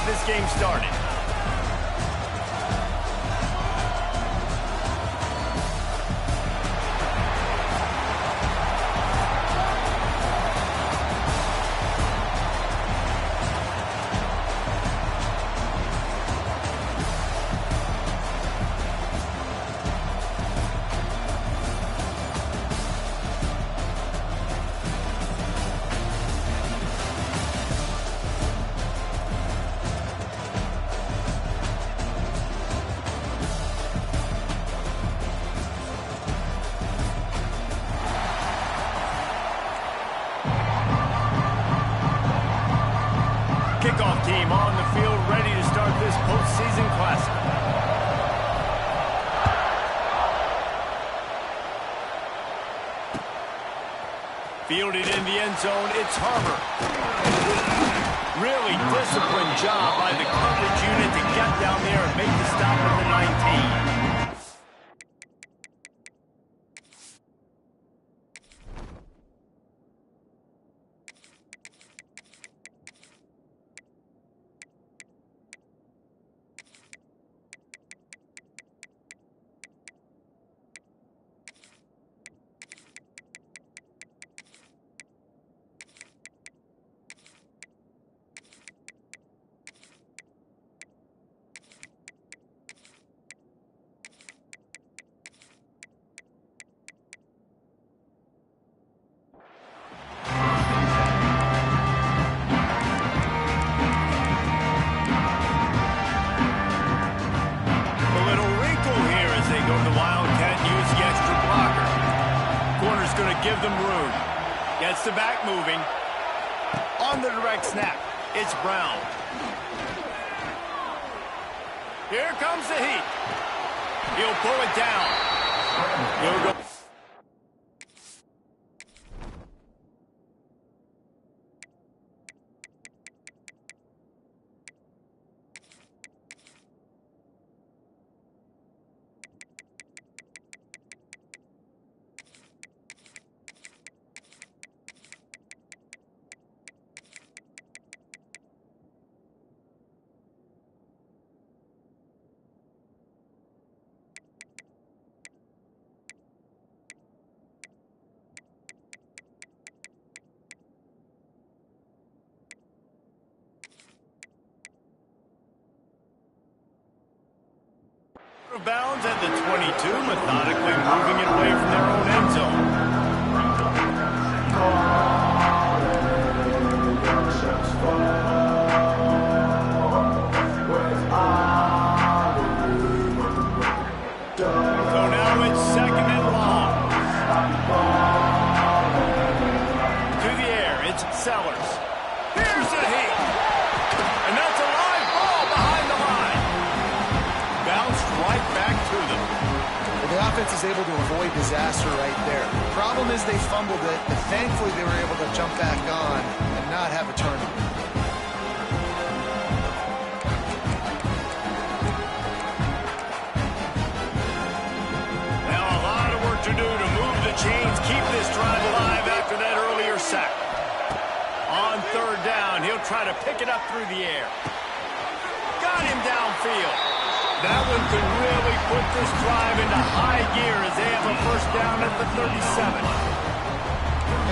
get this game started. Kickoff team on the field, ready to start this postseason classic. Fielded in the end zone, it's Harbor. Really disciplined job by the coverage unit to get down there and make the stop at the 19. Give them room. Gets the back moving. On the direct snap, it's Brown. Here comes the heat. He'll pull it down. He'll go. Bounds at the 22, methodically moving it away from their own end zone. So now it's second and long. To the air, it's Sellers. Here's the heat. And that's a live ball behind the line. Bounced right back to them. Well, the offense is able to avoid disaster right there. The problem is they fumbled it, but thankfully they were able to jump back on and not have a turnover. Now a lot of work to do to move the chains, keep this drive alive after that earlier sack. On third down, he'll try to pick it up through the air. Got him downfield. That one could really put this drive into high gear as they have a first down at the 37.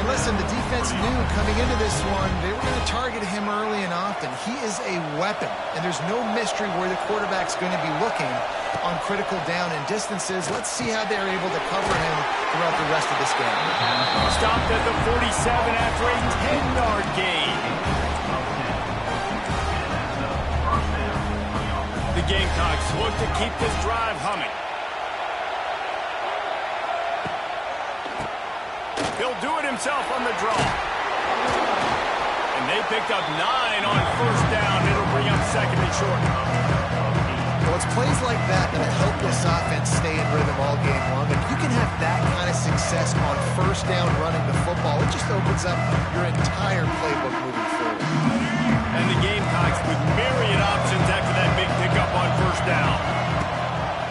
And listen, the defense knew coming into this one, they were going to target him early and often. He is a weapon, and there's no mystery where the quarterback's going to be looking on critical down and distances. Let's see how they're able to cover him throughout the rest of this game. Stopped at the 47 after a 10-yard gain. The Gamecocks look to keep this drive humming. He'll do it himself on the draw. And they picked up 9 on first down. It'll bring up second and short. Well, it's plays like that that help this offense stay in rhythm all game long. If you can have that kind of success on first down running the football, it just opens up your entire playbook moving forward. And the Gamecocks with myriad options after that big pickup on first down.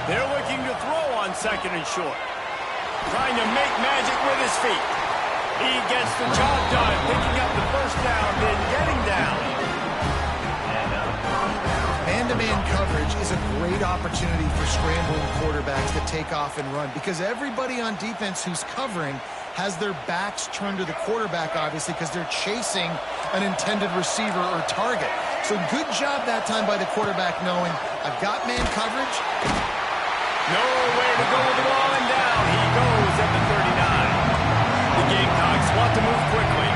They're looking to throw on second and short. Trying to make magic with his feet. He gets the job done, picking up the first down, then getting down. great opportunity for scrambling quarterbacks to take off and run because everybody on defense who's covering has their backs turned to the quarterback, obviously, because they're chasing an intended receiver or target. So good job that time by the quarterback knowing, I've got man coverage. Nowhere to go with the ball, and down he goes at the 39. The Gamecocks want to move quickly,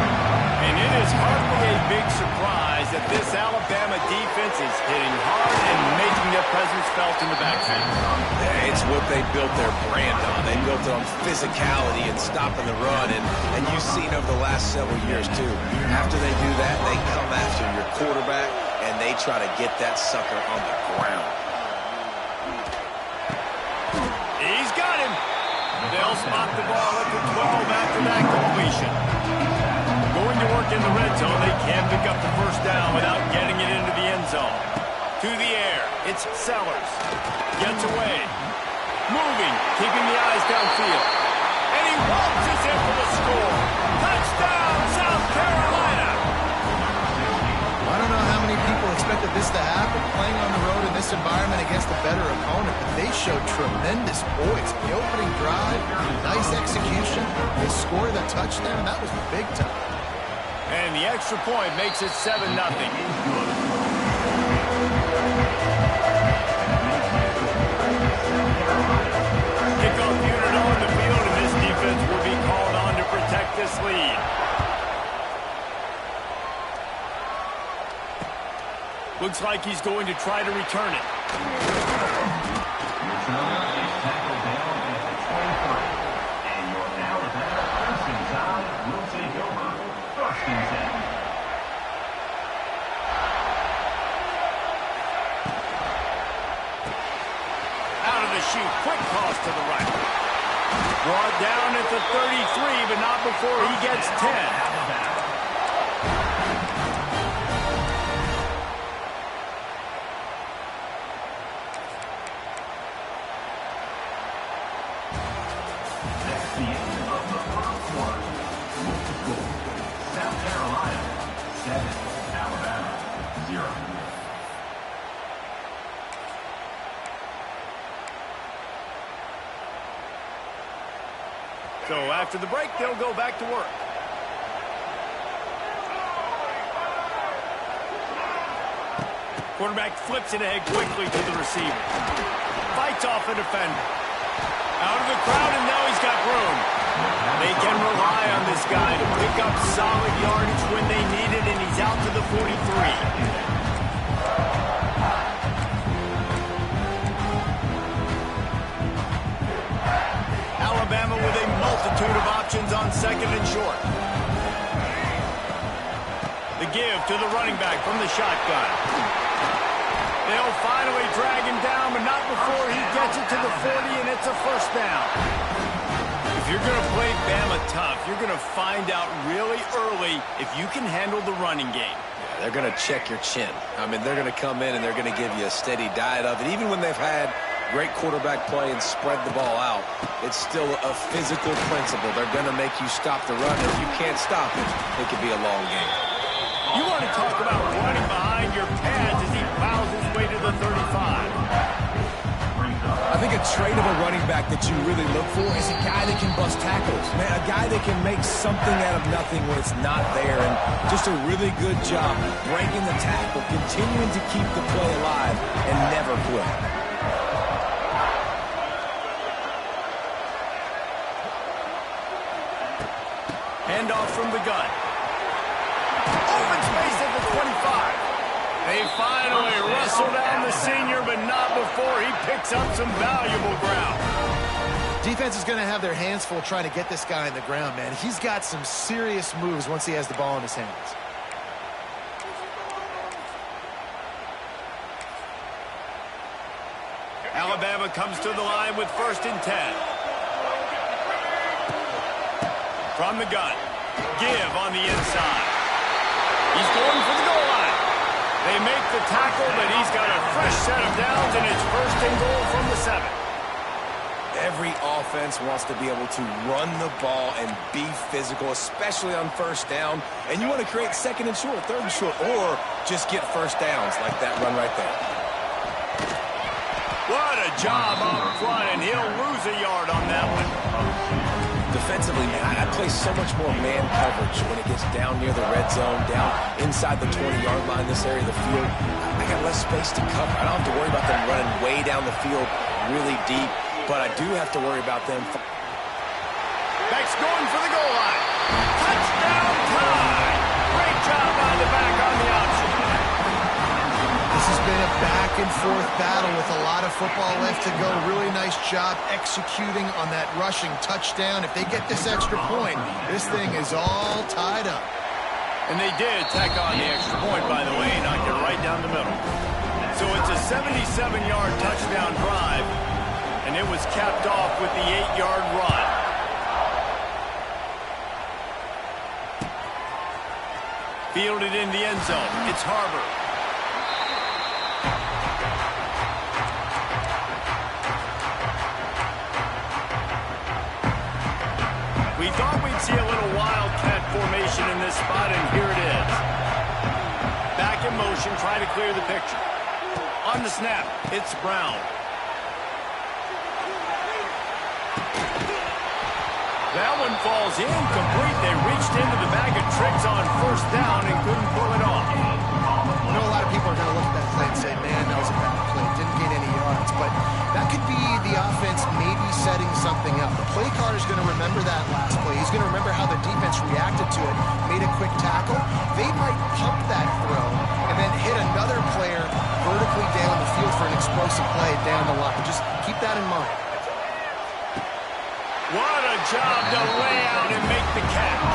and it is hardly a big surprise that this Alabama defense is hitting hard and making their presence felt in the backfield. Yeah, it's what they built their brand on. They built it on physicality and stopping the run, and you've seen over the last several years, too. After they do that, they come after your quarterback, and they try to get that sucker on the ground. He's got him. They'll spot the ball at the 12 after that completion. Going to work in the red zone, they can pick up the first down without getting it into the end zone. To the air, it's Sellers. Gets away. Moving, keeping the eyes downfield. And he waltzes in for the score. Touchdown, South Carolina! I don't know how many people expected this to happen, playing on the road in this environment against a better opponent, but they showed tremendous poise. The opening drive, nice execution. They scored a touchdown. That was big time. And the extra point makes it 7-0. Kickoff unit on the field, and this defense will be called on to protect this lead. Looks like he's going to try to return it. Out of the chute, quick toss to the right. Brought down at the 33, but not before he gets 10. So after the break, they'll go back to work. Quarterback flips it ahead quickly to the receiver. Fights off a defender. Out of the crowd, and now he's got room. They can rely on this guy to pick up solid yardage when they need it, and he's out to the 43. Alabama with a multitude of options on second and short. The give to the running back from the shotgun. They'll finally drag him down, but not before he gets it to the 40, and it's a first down. If you're going to play Bama tough, you're going to find out really early if you can handle the running game. Yeah, they're going to check your chin. I mean, they're going to come in and they're going to give you a steady diet of it. Even when they've had great quarterback play and spread the ball out, it's still a physical principle. They're going to make you stop the run. If you can't stop it, it could be a long game. You want to talk about running behind your pads as he plows his way to the 35. I think a trait of a running back that you really look for is a guy that can bust tackles. Man, a guy that can make something out of nothing when it's not there. And just a really good job breaking the tackle, continuing to keep the play alive, and never quit. Handoff from the gun. Open space at the 25. They finally wrestle down the senior, but not before he picks up some valuable ground. Defense is going to have their hands full trying to get this guy on the ground, man. He's got some serious moves once he has the ball in his hands. Alabama comes to the line with 1st and 10. From the gun. Give on the inside. He's going for the goal line. They make the tackle, but he's got a fresh set of downs, and it's 1st and goal from the 7. Every offense wants to be able to run the ball and be physical, especially on 1st down. And you want to create 2nd and short, 3rd and short, or just get 1st downs like that run right there. What a job up front, and he'll lose a yard on that one. Defensively, man, I play so much more man coverage when it gets down near the red zone, down inside the 20-yard line, this area of the field. I got less space to cover. I don't have to worry about them running way down the field really deep, but I do have to worry about them. Beck's going for the goal line. Touchdown time! Great job by the back on the option. This has been a back-and-forth battle with a lot of football left to go. Really nice job executing on that rushing touchdown. If they get this extra point, this thing is all tied up. And they did tack on the extra point, by the way, knocked it right down the middle. So it's a 77-yard touchdown drive, and it was capped off with the 8-yard run. Fielded in the end zone. It's Harbor. We thought we'd see a little wildcat formation in this spot, and here it is. Back in motion, try to clear the picture. On the snap, it's Brown. That one falls incomplete. They reached into the bag of tricks on first down and couldn't pull it off. I know a lot of people are going to look at that play and say, man, that was a bad play. Didn't gain any yards. But that could be the offense maybe setting something up. The play caller is going to remember that last play. He's going to remember how the defense reacted to it, made a quick tackle. They might pump that throw and then hit another player vertically down the field for an explosive play down the line. Just keep that in mind. What a job to lay out and make the catch.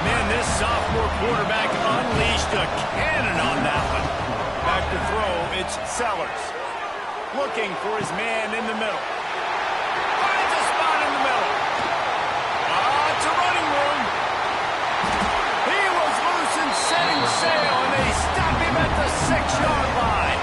Man, this sophomore quarterback unleashed a cannon on that one. Back to throw, it's Sellers. Looking for his man in the middle. Finds a spot in the middle. It's a running room. He was loose and setting sail, and they stop him at the 6-yard line.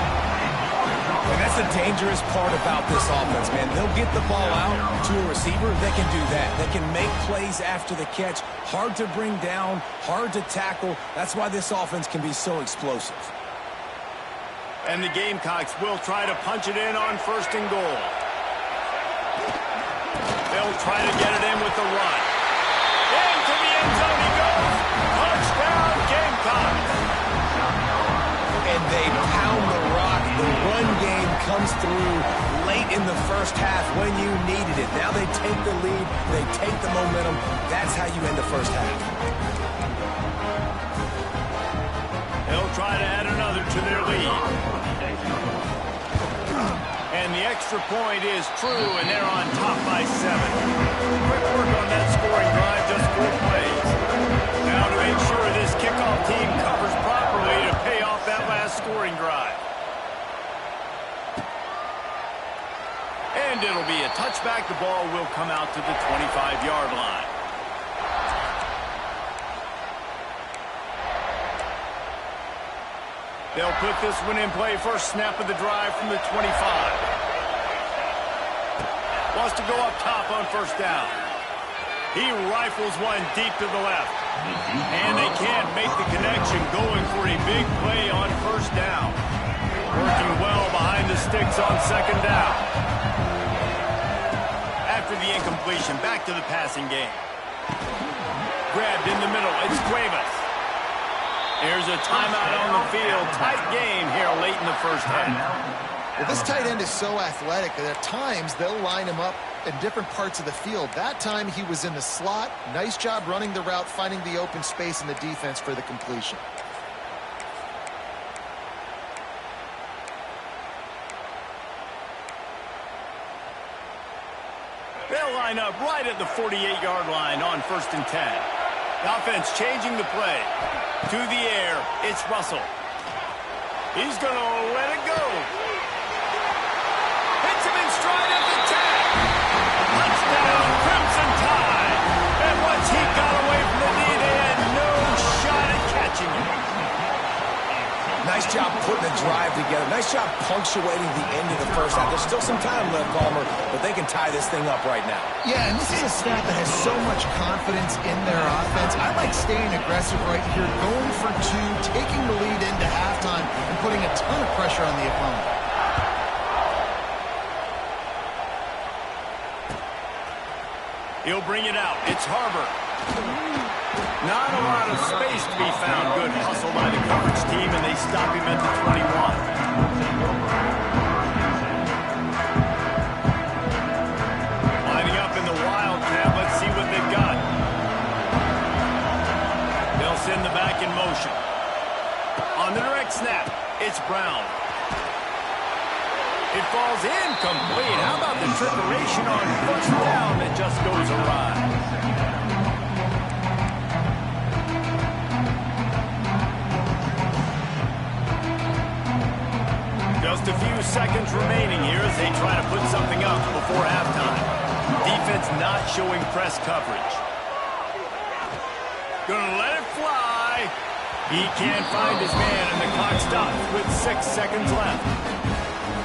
And that's the dangerous part about this offense, man. They'll get the ball out to a receiver. They can do that. They can make plays after the catch. Hard to bring down, hard to tackle. That's why this offense can be so explosive. And the Gamecocks will try to punch it in on 1st and goal. They'll try to get it in with the run. Into the end zone he goes. Touchdown, Gamecocks. And they pound the rock. The run game comes through late in the first half when you needed it. Now they take the lead. They take the momentum. That's how you end the first half. They'll try to add another to their lead. And the extra point is true, and they're on top by 7. Quick work on that scoring drive, just 4 plays. Now to make sure this kickoff team covers properly to pay off that last scoring drive. And it'll be a touchback. The ball will come out to the 25-yard line. They'll put this one in play. First snap of the drive from the 25. Wants to go up top on first down. He rifles one deep to the left. And they can't make the connection, going for a big play on first down. Working well behind the sticks on second down. After the incompletion, back to the passing game. Grabbed in the middle. It's Cuevas. Here's a timeout on the field. Tight game here late in the first half. Well, this tight end is so athletic that at times they'll line him up in different parts of the field. That time he was in the slot. Nice job running the route, finding the open space in the defense for the completion. They'll line up right at the 48-yard line on 1st and 10. The offense changing the play. To the air, it's Russell. He's going to let it go. Hits him in stride at the 10. Touchdown, Crimson Tide. And once he got away from the knee, they had no shot at catching him. Nice job putting the drive together. Nice job punctuating the end of the first half. There's still some time left, Palmer, but they can tie this thing up right now. Yeah, and this is a staff that has so much confidence in their offense. I like staying aggressive right here, going for 2, taking the lead into halftime, and putting a ton of pressure on the opponent. He'll bring it out. It's Harbor. Not a lot of space to be found. Good hustle by the coverage team, and they stop him at the 21. Lining up in the Wildcat. Let's see what they've got. They'll send the back in motion. On the direct snap, it's Brown. It falls incomplete. How about the trickeration on first down that just goes awry? Just a few seconds remaining here as they try to put something up before halftime. Defense not showing press coverage. Gonna let it fly. He can't find his man, and the clock stops with 6 seconds left.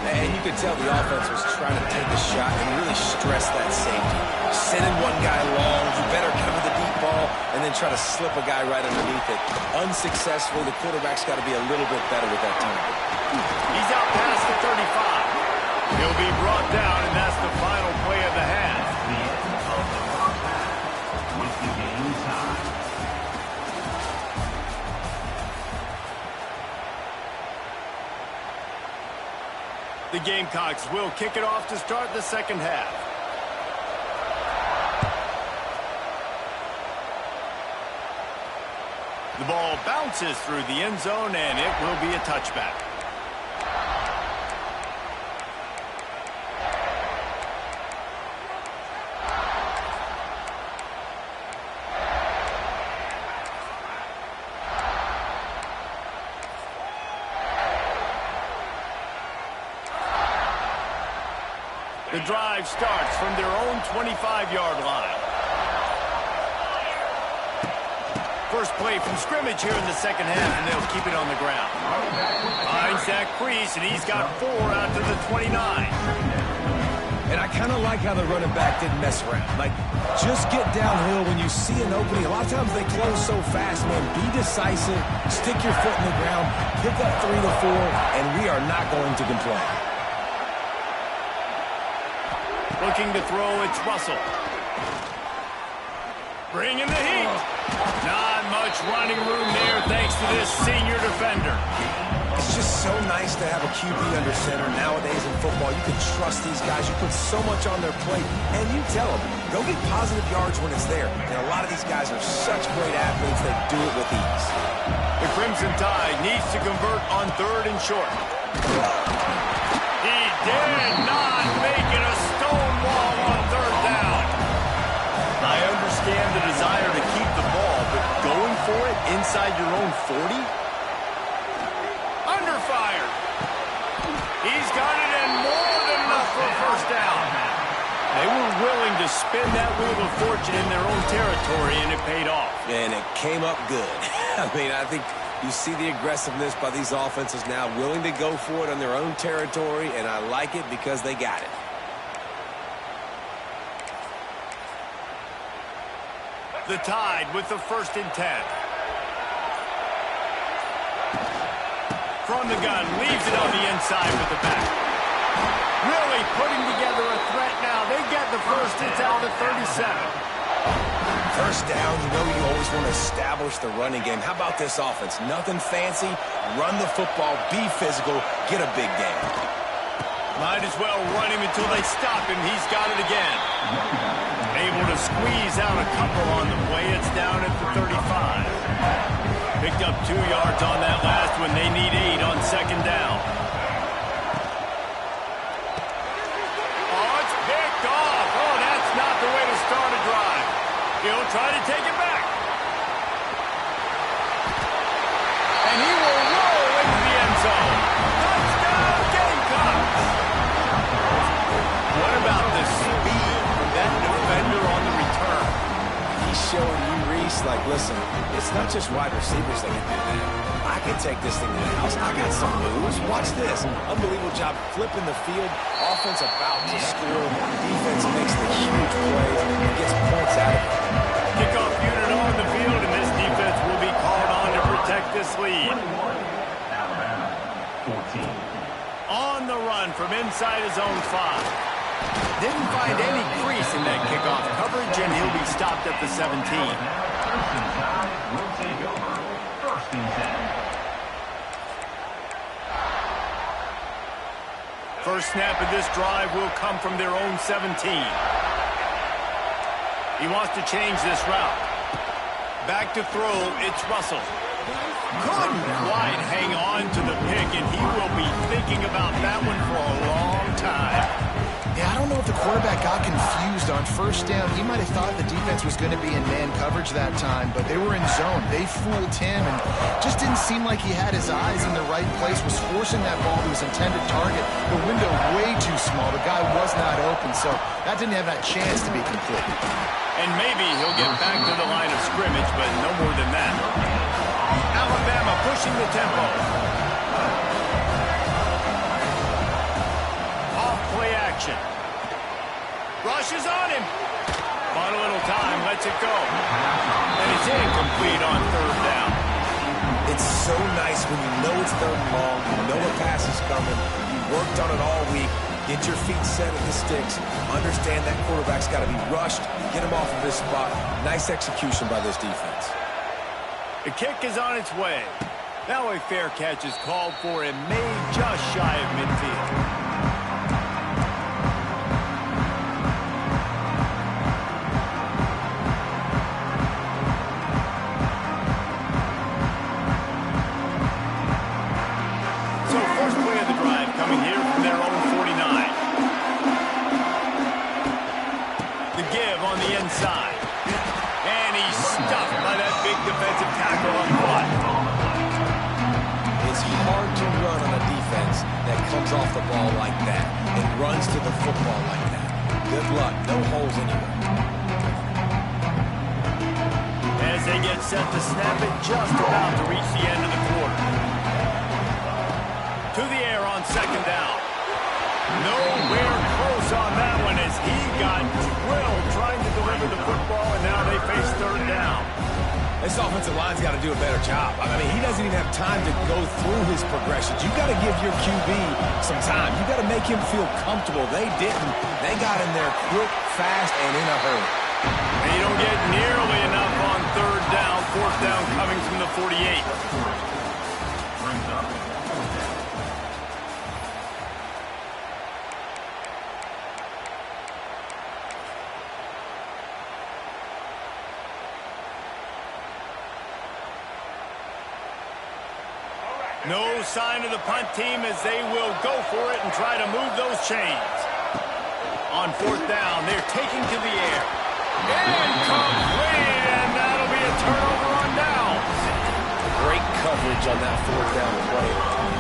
And you could tell the offense was trying to take a shot and really stress that safety. Sending one guy long, you better cover the deep ball, and then try to slip a guy right underneath it. Unsuccessfully, the quarterback's got to be a little bit better with that time. He's out past the 35. He'll be brought down, and that's the final play of the half. The Gamecocks will kick it off to start the second half. The ball bounces through the end zone, and it will be a touchback. The drive starts from their own 25-yard line. First play from scrimmage here in the second half, and they'll keep it on the ground. Finds that crease, and he's got 4 out to the 29. And I kind of like how the running back didn't mess around. Like, just get downhill when you see an opening. A lot of times they close so fast, man. Be decisive, stick your foot in the ground, pick up 3 to 4, and we are not going to complain. Looking to throw, it's Russell. Bringing the heat. Not much running room there thanks to this senior defender. It's just so nice to have a QB under center. Nowadays in football, you can trust these guys. You put so much on their plate, and you tell them, go get positive yards when it's there. And a lot of these guys are such great athletes, they do it with ease. The Crimson Tide needs to convert on 3rd and short. He did not make it a stonewall on 3rd down. I understand the desire to keep the ball, but going for it inside your own 40? Under fire. He's got it in more than enough for a first down. They were willing to spin that wheel of fortune in their own territory, and it paid off. And it came up good. I mean, I think you see the aggressiveness by these offenses now, willing to go for it on their own territory, and I like it because they got it. The Tide with the 1st and 10. From the gun, leaves it on the inside with the back. Really putting together a threat now. They get the first. It's out to 37. First down, you know you always want to establish the running game. How about this offense? Nothing fancy. Run the football, be physical, get a big gain. Might as well run him until they stop him. He's got it again. Able to squeeze out a couple on the play. It's down at the 35. Picked up 2 yards on that last one. They need 8 on 2nd down. Oh, it's picked off. Oh, that's not the way to start a drive. He'll try to take it back. And he will roll into the end zone. Touchdown, Gamecocks! What about the speed from that defender on the return? He's showing you, Reese, like, listen, it's not just wide receivers that can do that. I can take this thing to the house. I got some moves. Watch this. Unbelievable job flipping the field. Offense about to score. Defense makes the huge play and gets points out of it. Kickoff unit on the field, and this defense will be called on to protect this lead. On the run from inside his own 5. Didn't find any crease in that kickoff coverage, and he'll be stopped at the 17. Will take over. First and 10. First snap of this drive will come from their own 17. He wants to change this route. Back to throw, it's Russell. Couldn't quite hang on to the pick, and he will be thinking about that one for a long time. Yeah, I don't know if the quarterback got confused on first down. He might have thought the defense was going to be in man coverage that time, but they were in zone. They fooled him and just didn't seem like he had his eyes in the right place, was forcing that ball to his intended target. The window way too small. The guy was not open, so that didn't have that chance to be complete. And maybe he'll get back to the line of scrimmage, but no more than that. Alabama pushing the tempo. Off play action. Rushes on him. Bought a little time, lets it go. And it's incomplete on third down. It's so nice when you know it's third and long, you know a pass is coming, you worked on it all week, get your feet set at the sticks, understand that quarterback's got to be rushed, get him off of this spot. Nice execution by this defense. The kick is on its way. Now a fair catch is called for and made just shy of midfield. Inside. And he's stuffed by that big defensive tackle on the front. It's hard to run on a defense that comes off the ball like that and runs to the football like that. Good luck. No holes anywhere. As they get set to snap it, just about to reach the end of the quarter. To the air on second down. Nowhere close on that one as he got drilled trying to deliver the football, and now they face third down. This offensive line's got to do a better job. I mean, he doesn't even have time to go through his progressions. You've got to give your QB some time. You've got to make him feel comfortable. They didn't. They got in there quick, fast, and in a hurry. They don't get nearly enough on third down. Fourth down coming from the 48. Brings up. No sign of the punt team as they will go for it and try to move those chains. On fourth down, they're taking to the air. Incomplete, and that'll be a turnover on downs. Great coverage on that fourth down play.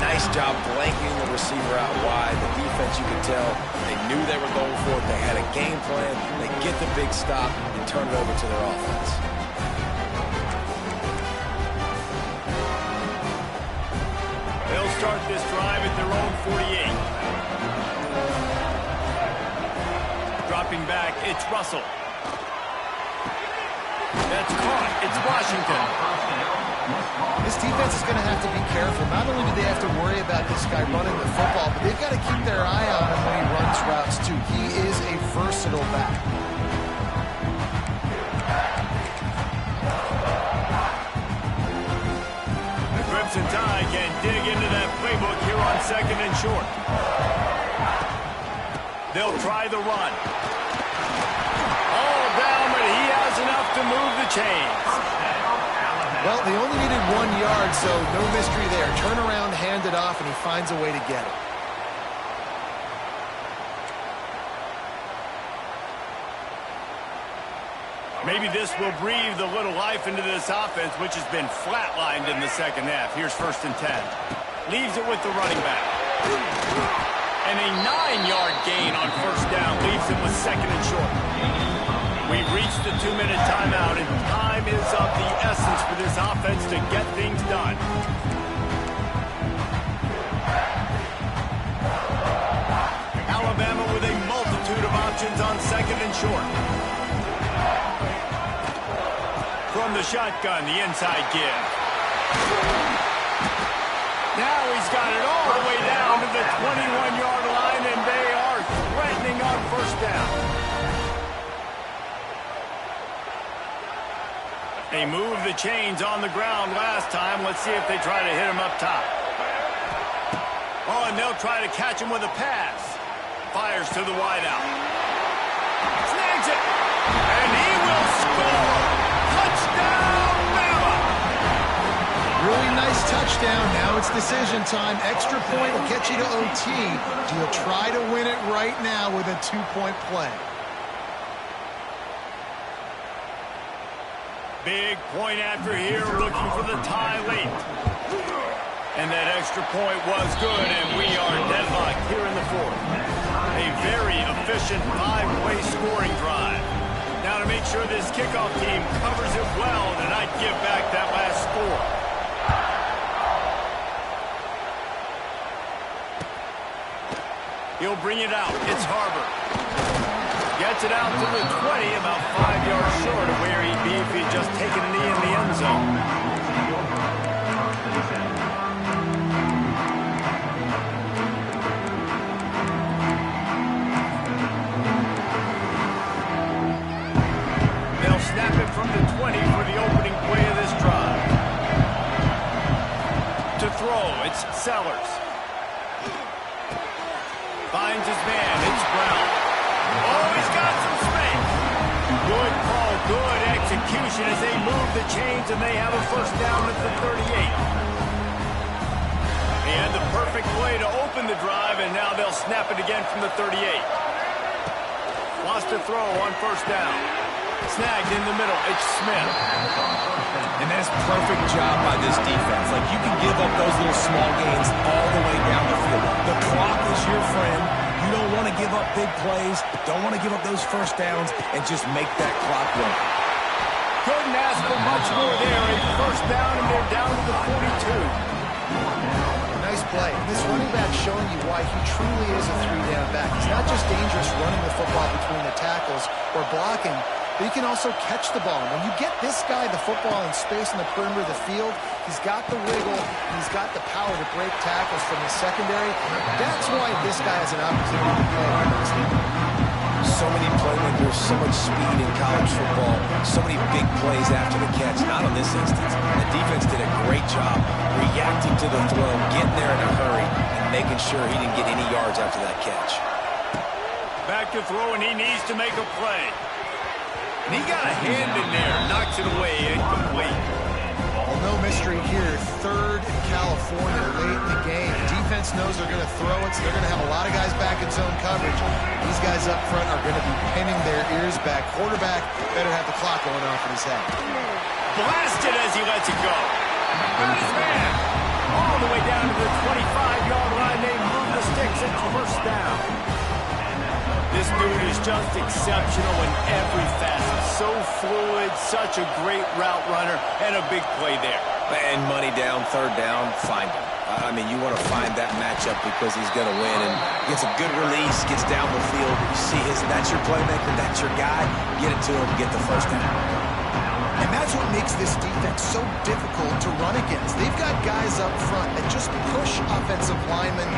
Nice job blanking the receiver out wide. The defense, you could tell, they knew they were going for it. They had a game plan. They get the big stop and turn it over to their offense. They'll start this drive at their own 48. Dropping back, it's Russell. That's caught. It's Washington. This defense is going to have to be careful. Not only do they have to worry about this guy running the football, but they've got to keep their eye on him when he runs routes, too. He is a versatile back. Crimson Tide can dig into that playbook here on second and short. They'll try the run. All down, but he has enough to move the chains. Well, they only needed 1 yard, so no mystery there. Turn around, hand it off, and he finds a way to get it. Maybe this will breathe a little life into this offense, which has been flatlined in the second half. Here's first and 10. Leaves it with the running back. And a 9-yard gain on first down leaves him with second and short. We've reached the 2-minute timeout, and time is of the essence for this offense to get things done. Alabama with a multitude of options on second and short. From the shotgun, the inside give. Now he's got it all the way down to the 21-yard line, and they are threatening on They moved the chains on the ground last time. Let's see if they try to hit him up top. Oh, and they'll try to catch him with a pass. Fires to the wideout. Snags it. And he will score. Touchdown, Bama. Really nice touchdown. Now it's decision time. Extra point will get you to OT. Do you try to win it right now with a 2-point play? Big point after here, looking for the tie late. And that extra point was good, and we are deadlocked here in the fourth. A very efficient 5-play scoring drive. Now to make sure this kickoff team covers it well and not give back that last score. He'll bring it out. It's Harbor. Gets it out to the 20, about 5 yards short of where he'd be if he'd just taken a knee in the end zone. They'll snap it from the 20 for the opening play of this drive. To throw, it's Sellers. Finds his man, it's Brown. Oh, he's got some space. Good call, good execution as they move the chains and they have a first down at the 38. They had the perfect play to open the drive, and now they'll snap it again from the 38. Wants to throw on first down. Snagged in the middle, it's Smith. And that's perfect job by this defense. Like, you can give up those little small gains all the way down the field. The clock is your friend. You don't want to give up big plays, don't want to give up those first downs, and just make that clock run. Couldn't ask for much more there. A first down, and they're down to the 42. Nice play. This running back showing you why he truly is a 3-down back. He's not just dangerous running the football between the tackles or blocking, but he can also catch the ball. When you get this guy the football in space in the perimeter of the field, he's got the wiggle, and he's got the power to break tackles from the secondary. That's why this guy has an opportunity to play. So many playmakers, so much speed in college football, so many big plays after the catch. Not on this instance. The defense did a great job reacting to the throw, getting there in a hurry, and making sure he didn't get any yards after that catch. Back to throw, and he needs to make a play. And he got a hand in there, knocks it away, incomplete. Well, no mystery here. Third in California late in the game. Defense knows they're going to throw it, so they're going to have a lot of guys back in zone coverage. These guys up front are going to be pinning their ears back. Quarterback better have the clock going off in his head. Blasted as he lets it go. Got his man. All the way down to the 25-yard line. They move the sticks. It's first down. This dude is just exceptional in every facet. So fluid, such a great route runner, and a big play there. And money down, third down, find him. I mean, you want to find that matchup because he's going to win. And gets a good release, gets down the field. You see that's your playmaker, that's your guy. Get it to him, get the first down. And that's what makes this defense so difficult to run against. They've got guys up front that just push offensive linemen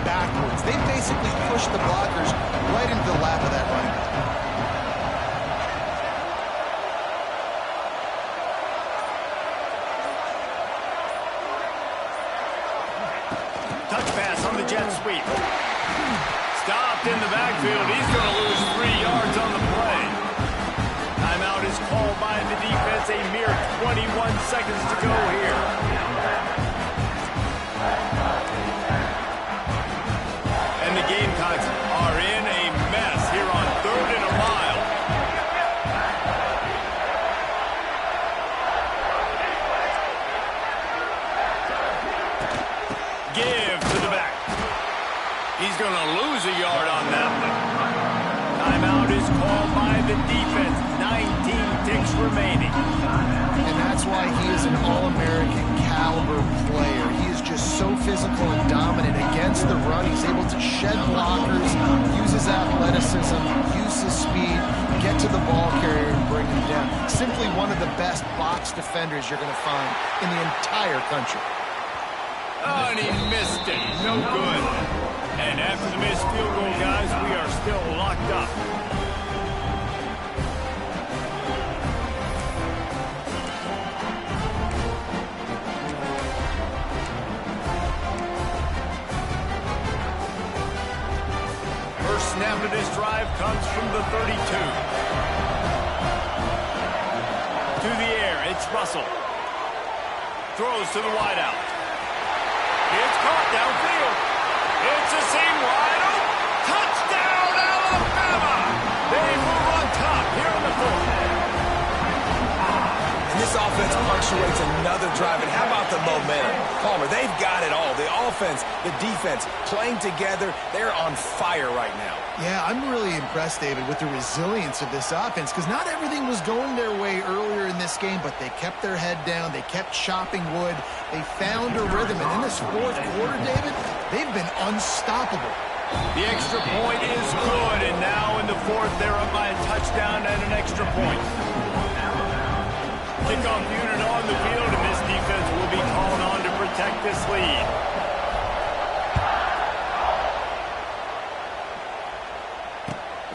backwards. They basically push the blockers right into the lap of that running back. Touch pass on the jet sweep. Stopped in the backfield. He's going to lose 3 yards on the play. Timeout is called by the defense. A mere 21 seconds to go here. And the Gamecocks are in a mess here on 3rd and a mile. Give to the back. He's going to lose a yard on that one. Timeout is called by the defense. 19 ticks remaining. And that's why he is an All-American caliber player. He is just so physical and dominant against the run. He's able to shed blockers, use his athleticism, use his speed, get to the ball carrier and bring him down. Simply one of the best box defenders you're going to find in the entire country. Oh, and he missed it. No good. And after the missed field goal, guys, we are still locked up. snap of this drive comes from the 32. To the air, it's Russell. Throws to the wideout. It's caught downfield. It's a seam wide open. Touchdown, Alabama! They move on top here in the fourth. And this offense punctuates another drive. And how about the momentum? Palmer, they've got it all. The offense, the defense, playing together. They're on fire right now. Yeah, I'm really impressed, David, with the resilience of this offense, because not everything was going their way earlier in this game, but they kept their head down. They kept chopping wood. They found a rhythm. And in this fourth quarter, David, they've been unstoppable. The extra point is good, and now in the fourth, they're up by a touchdown and an extra point. Kickoff unit on the field, and this defense will be called on to protect this lead.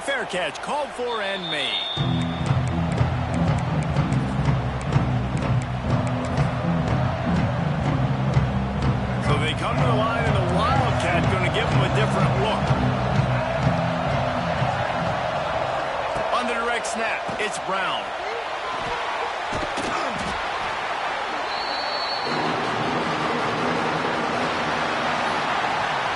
Fair catch called for and made. So they come to the line, and the Wildcat going to give them a different look. On the direct snap, it's Brown.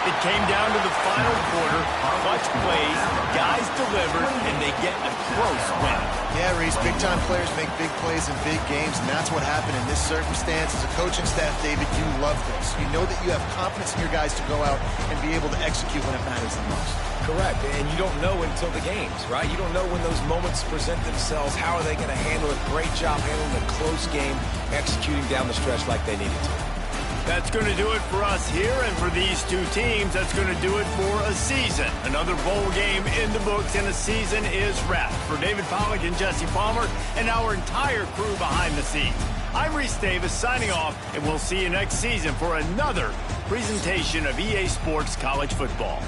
It came down to the final quarter. Clutch plays, guys delivered, and they get a close win. Yeah, Reese, big-time players make big plays in big games, and that's what happened in this circumstance. As a coaching staff, David, you love this. You know that you have confidence in your guys to go out and be able to execute when it matters the most. Correct, and you don't know until the games, right? You don't know when those moments present themselves. How are they going to handle it? Great job handling a close game, executing down the stretch like they needed to. That's going to do it for us here, and for these two teams, that's going to do it for a season. Another bowl game in the books, and a season is wrapped. For David Pollack and Jesse Palmer and our entire crew behind the scenes, I'm Reese Davis signing off, and we'll see you next season for another presentation of EA Sports College Football.